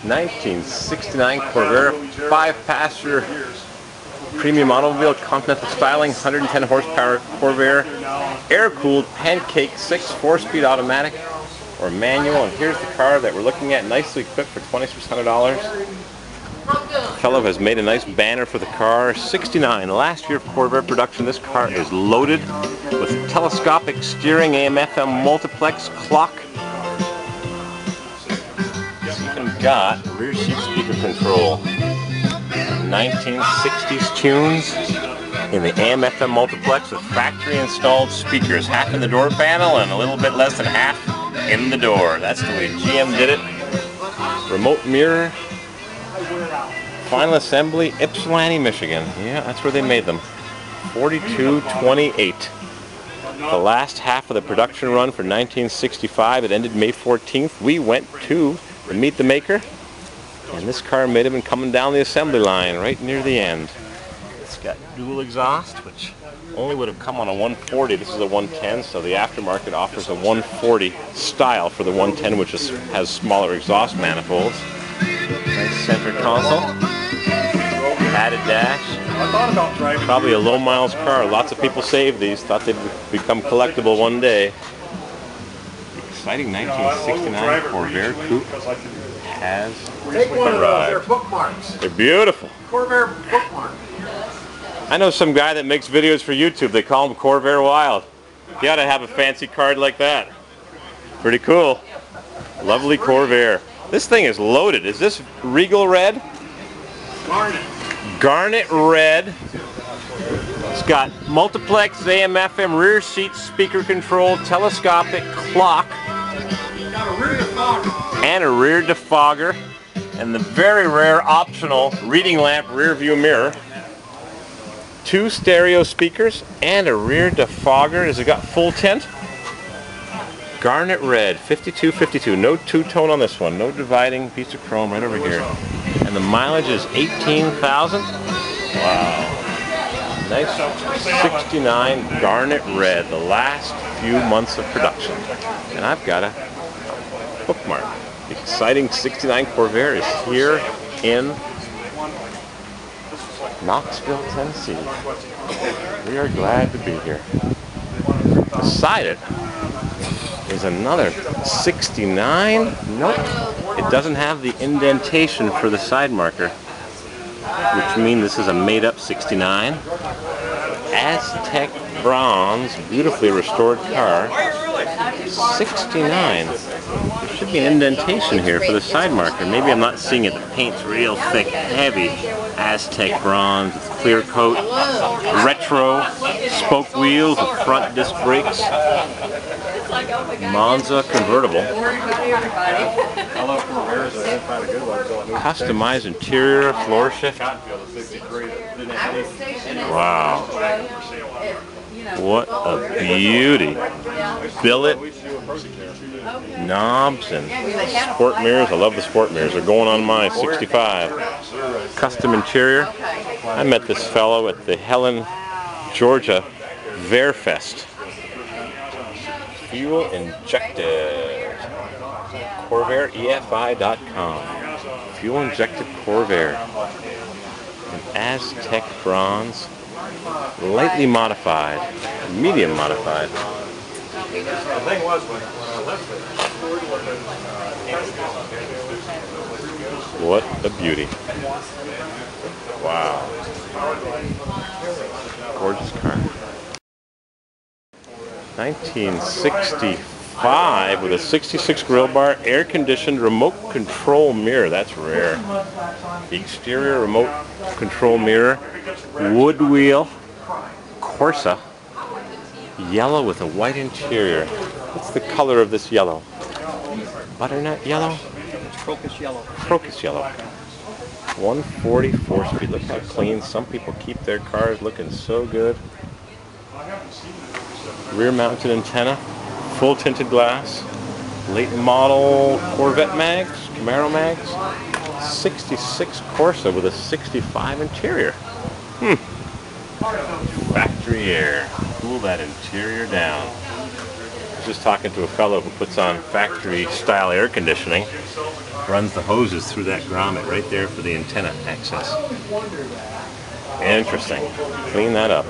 1969 Corvair 5-passenger premium automobile, continental styling, 110 horsepower Corvair, air-cooled pancake 6 4-speed automatic or manual. And here's the car that we're looking at, nicely equipped for $2,600. The fellow has made a nice banner for the car. 69, last year of Corvair production. This car is loaded with telescopic steering, AM/FM multiplex clock. It's even got rear seat speaker control. 1960s tunes in the AM/FM multiplex with factory installed speakers. Half in the door panel and a little bit less than half in the door. That's the way GM did it. Remote mirror. Final assembly, Ypsilanti, Michigan. Yeah, that's where they made them. 4228. The last half of the production run for 1965. It ended May 14th. We went to meet the maker, and this car may have been coming down the assembly line right near the end. It's got dual exhaust, which only would have come on a 140. This is a 110, so the aftermarket offers a 140 style for the 110, which has smaller exhaust manifolds. Nice center console. Padded dash. Probably a low miles car. Lots of people saved these. Thought they'd become collectible one day. The exciting 1969 Corvair coupe has arrived. They're bookmarks. They're beautiful. Corvair bookmark. I know some guy that makes videos for YouTube. They call him CORVAIRWILD. He ought to have a fancy card like that. Pretty cool. Lovely Corvair. This thing is loaded. Is this Regal red? Garnet. Garnet red. It's got multiplex AM/FM rear seat speaker control, telescopic clock, Got a rear defogger. and a rear defogger, and the very rare optional reading lamp rear view mirror. 2 stereo speakers and a rear defogger. Has it got full tint? Garnet red, 5252. No two-tone on this one. No dividing piece of chrome right over here. And the mileage is 18,000. Wow. Nice 69 garnet red. The last few months of production. And I've got a bookmark. The exciting 69 Corvair is here in Knoxville, Tennessee. We are glad to be here. Beside it is another 69. Nope. It doesn't have the indentation for the side marker, which means this is a made-up 69. Aztec bronze, beautifully restored car. 69. There should be an indentation here for the side marker. Maybe I'm not seeing it. The paint's real thick, heavy. Aztec bronze with clear coat, retro spoke wheels with front disc brakes. Monza convertible. Customized interior, floor shift. Wow. What a beauty. Billet, knobs, and sport mirrors. I love the sport mirrors. They're going on my 65. Custom interior. I met this fellow at the Helen, Georgia Fairfest. Fuel injected. CorvairEFI.com. Fuel injected Corvair. An Aztec bronze. Lightly modified. Medium modified. What a beauty. Wow. Gorgeous car. 1965 with a 66 grill bar, air-conditioned remote control mirror. That's rare. The exterior remote control mirror, wood wheel, Corsa, yellow with a white interior. What's the color of this yellow? Butternut yellow? Crocus yellow. Crocus yellow. 140 4-speed. Look how clean. Some people keep their cars looking so good. Rear mounted antenna, full tinted glass, late model Corvette mags, Camaro mags, 66 Corsa with a 65 interior. Factory air. Cool that interior down. was just talking to a fellow who puts on factory-style air conditioning. Runs the hoses through that grommet right there for the antenna access. Interesting. Clean that up.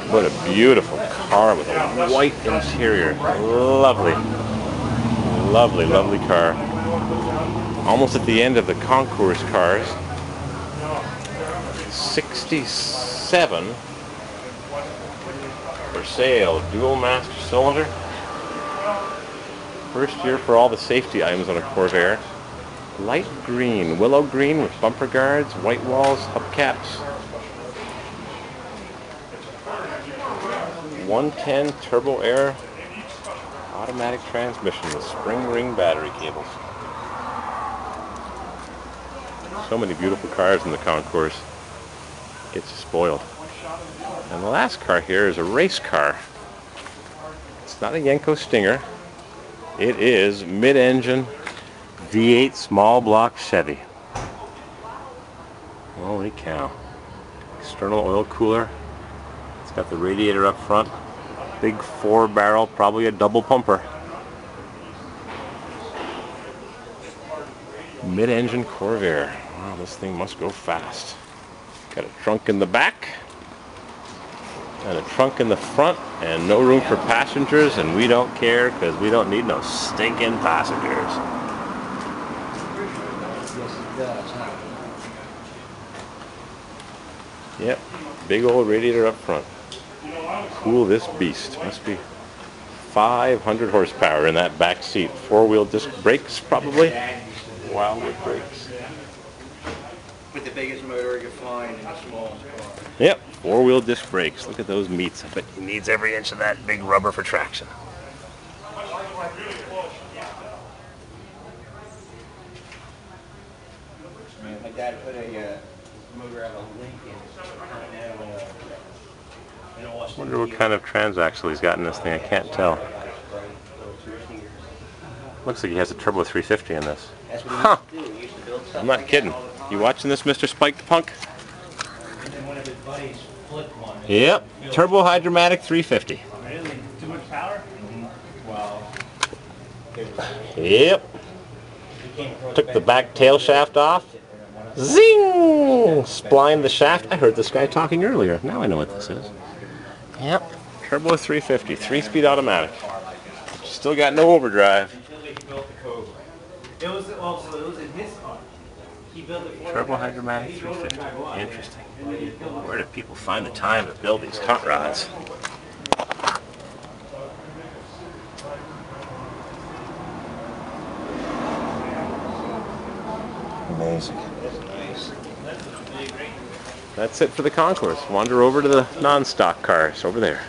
What a beautiful car with a white interior. Lovely. Lovely, lovely car. Almost at the end of the Concourse cars. 67 for sale. Dual master cylinder. First year for all the safety items on a Corvair. Light green, willow green with bumper guards, white walls, hubcaps. 110 turbo air automatic transmission with spring ring battery cables. So many beautiful cars in the Concourse. Gets you spoiled. And the last car here is a race car. It's not a Yenko Stinger. It is mid-engine V8 small block Chevy. Holy cow. External oil cooler. It's got the radiator up front. Big 4-barrel, probably a double pumper. Mid-engine Corvair. Wow, this thing must go fast. Got a trunk in the back. And a trunk in the front, and no room for passengers, and we don't care because we don't need no stinking passengers. Yep, big old radiator up front. Cool this beast. Must be 500 horsepower in that back seat. 4-wheel disc brakes, probably. Wildwood brakes. With the biggest motor you can find in the smallest car. Yep, 4-wheel disc brakes. Look at those meats. I bet he needs every inch of that big rubber for traction. My dad put a motor out of Lincoln. I wonder what kind of transaxle he's got in this thing. I can't tell. Looks like he has a turbo 350 in this. Huh. I'm not kidding. You watching this, Mr. Spike the Punk? Yep. Turbo Hydromatic 350. Really? Too much power? Wow. Yep. Took the back tail shaft off. Zing! Splined the shaft. I heard this guy talking earlier. Now I know what this is. Yep. Turbo 350. 3-speed automatic. Still got no overdrive. It was in his car. He built it for Turbo Hydromatic 350. Interesting. Where do people find the time to build these hot rods? Amazing. That's it for the Concourse. Wander over to the non-stock cars over there.